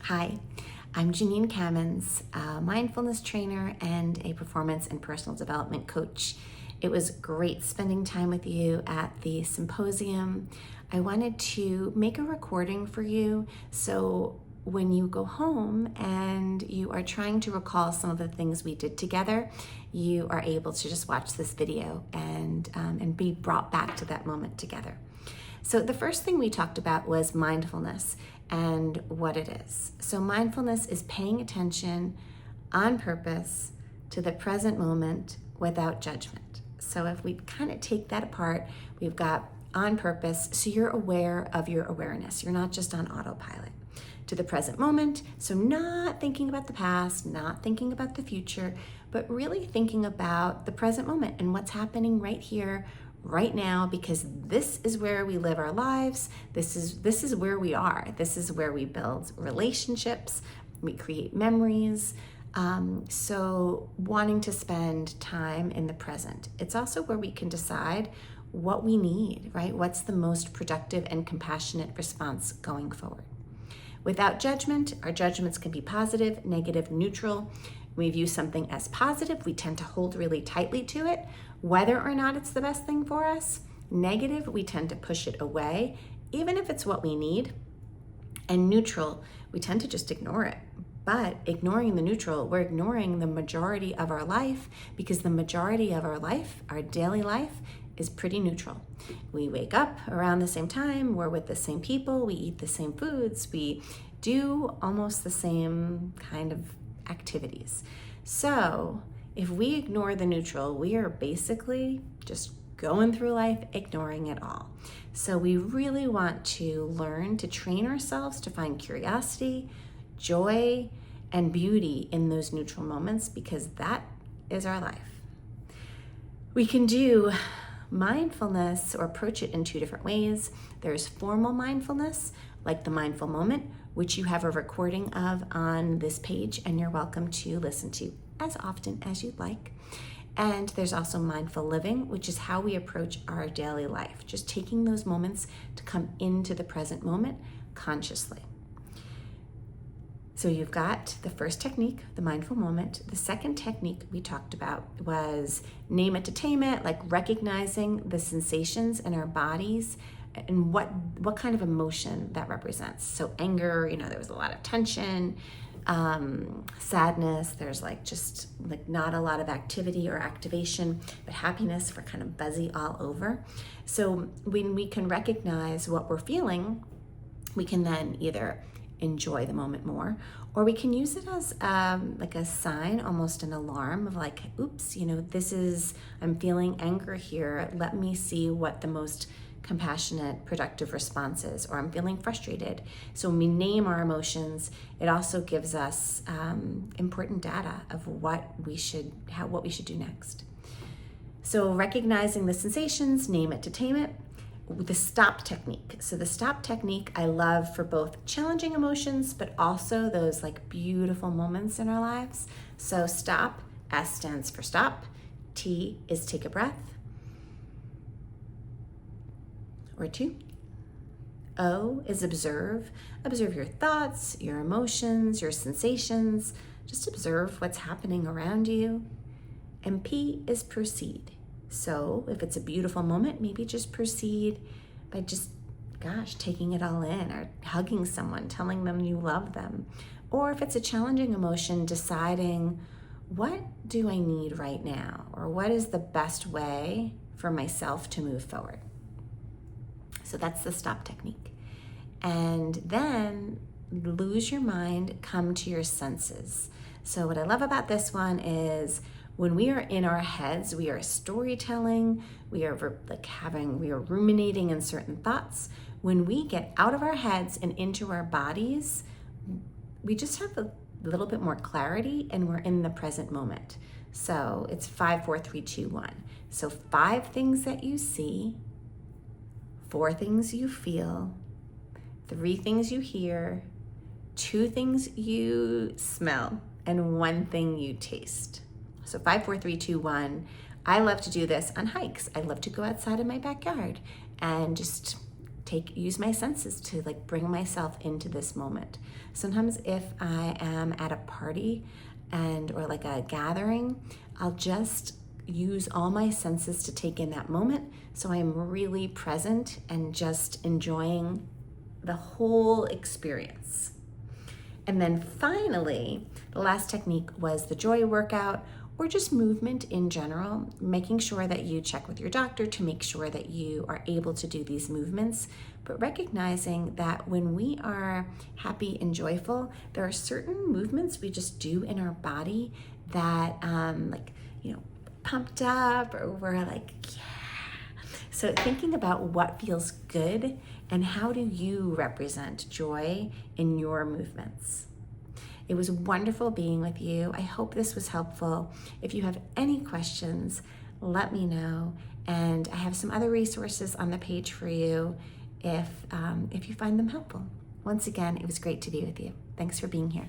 Hi, I'm Janine Kamens, a mindfulness trainer and a performance and personal development coach. It was great spending time with you at the Symposium. I wanted to make a recording for you so when you go home and you are trying to recall some of the things we did together, you are able to just watch this video and be brought back to that moment together. So the first thing we talked about was mindfulness and what it is. So mindfulness is paying attention on purpose to the present moment without judgment. So if we kind of take that apart, we've got on purpose, so you're aware of your awareness. You're not just on autopilot. To the present moment, so not thinking about the past, not thinking about the future, but really thinking about the present moment and what's happening right here, right now, because this is where we live our lives. This is where we are. This is where we build relationships, we create memories. So wanting to spend time in the present. It's also where we can decide what we need, right? What's the most productive and compassionate response going forward? Without judgment, our judgments can be positive, negative, neutral. We view something as positive, we tend to hold really tightly to it, whether or not it's the best thing for us. Negative, we tend to push it away, even if it's what we need. And neutral, we tend to just ignore it. But ignoring the neutral, we're ignoring the majority of our life, because the majority of our life, our daily life, is pretty neutral. We wake up around the same time, we're with the same people, we eat the same foods, we do almost the same kind of activities. So if we ignore the neutral, we are basically just going through life ignoring it all. So we really want to learn to train ourselves to find curiosity, joy, and beauty in those neutral moments, because that is our life. We can do mindfulness or approach it in two different ways. There's formal mindfulness, like the mindful moment, which you have a recording of on this page and you're welcome to listen to as often as you'd like. And there's also mindful living, which is how we approach our daily life, just taking those moments to come into the present moment consciously. So you've got the first technique, the mindful moment. The second technique we talked about was name it to tame it, like recognizing the sensations in our bodies and what kind of emotion that represents. So anger, there was a lot of tension, sadness, there's just not a lot of activity or activation, but happiness, we're kind of buzzy all over. So when we can recognize what we're feeling, we can then either enjoy the moment more, or we can use it as a sign, almost an alarm of oops, I'm feeling anger here. Let me see what the most compassionate, productive response is, or I'm feeling frustrated. So when we name our emotions, it also gives us important data of what we should do next. So recognizing the sensations, name it to tame it. The stop technique. So the stop technique I love for both challenging emotions, but also those beautiful moments in our lives. So stop, S stands for stop. T is take a breath or two. O is observe. Observe your thoughts, your emotions, your sensations. Just observe what's happening around you. And P is proceed. So if it's a beautiful moment, maybe just proceed by taking it all in, or hugging someone, telling them you love them. Or if it's a challenging emotion, deciding, what do I need right now? Or what is the best way for myself to move forward? So that's the stop technique. And then lose your mind, come to your senses. So what I love about this one is when we are in our heads, we are storytelling, we are ruminating in certain thoughts. When we get out of our heads and into our bodies, we just have a little bit more clarity and we're in the present moment. So it's 5, 4, 3, 2, 1. So 5 things that you see, 4 things you feel, 3 things you hear, 2 things you smell, and 1 thing you taste. So 5, 4, 3, 2, 1. I love to do this on hikes. I love to go outside in my backyard and just use my senses to like bring myself into this moment. Sometimes if I am at a party or like a gathering, I'll just use all my senses to take in that moment, so I'm really present and just enjoying the whole experience. And then finally, the last technique was the joy workout, or just movement in general, making sure that you check with your doctor to make sure that you are able to do these movements, but recognizing that when we are happy and joyful, there are certain movements we just do in our body that pumped up, or we're like, yeah. So thinking about what feels good and how do you represent joy in your movements. It was wonderful being with you. I hope this was helpful. If you have any questions, let me know. And I have some other resources on the page for you if you find them helpful. Once again, it was great to be with you. Thanks for being here.